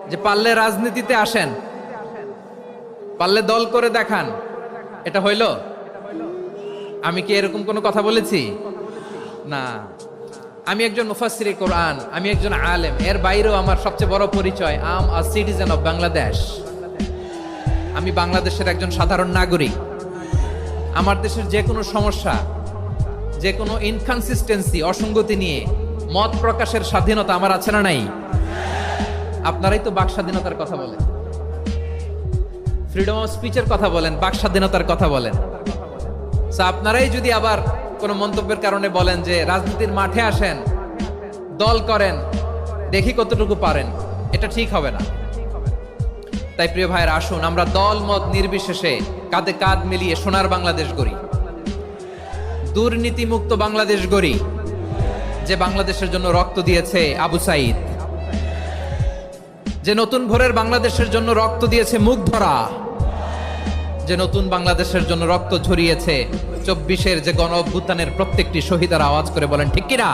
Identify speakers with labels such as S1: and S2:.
S1: যে পারলে রাজনীতিতে আসেন, পারলে দল করে দেখান, এটা হইল? আমি কি এরকম কোনো কথা বলেছি? না। আমি একজন মুফাসসিরে কোরআন, আমি একজন আলেম, এর বাইরেও আমার সবচেয়ে বড় পরিচয় আম আ সিটিজেন অফ বাংলাদেশ। আমি বাংলাদেশের একজন সাধারণ নাগরিক। আমার দেশের যে কোনো সমস্যা, যে কোনো ইনকনসিস্টেন্সি, অসঙ্গতি নিয়ে মত প্রকাশের স্বাধীনতা আমার আছে না নাই? আপনারাই তো বাক স্বাধীনতার কথা বলেন, ফ্রিডম অফ স্পিচের কথা বলেন, বাক স্বাধীনতার কথা বলেন। So আপনারাই যদি আবার কোনো মন্তব্যের কারণে বলেন যে রাজনীতির মাঠে আসেন, দল করেন, দেখি কতটুকু পারেন, এটা ঠিক হবে না। তাই প্রিয় ভাইয়ের, আসুন আমরা দল মত নির্বিশেষে কাঁধে কাঁধ মিলিয়ে সোনার বাংলাদেশ গড়ি, দুর্নীতিমুক্ত বাংলাদেশ গড়ি, যে বাংলাদেশের জন্য রক্ত দিয়েছে আবু সাইদ, যে নতুন ভোরের বাংলাদেশের জন্য রক্ত দিয়েছে মুগ্ধরা, যে নতুন বাংলাদেশের জন্য রক্ত ঝরিয়েছে 24-এর যে গণ অভ্যুত্থানের প্রত্যেকটি শহীদের। আওয়াজ করে বলেন ঠিক কিনা?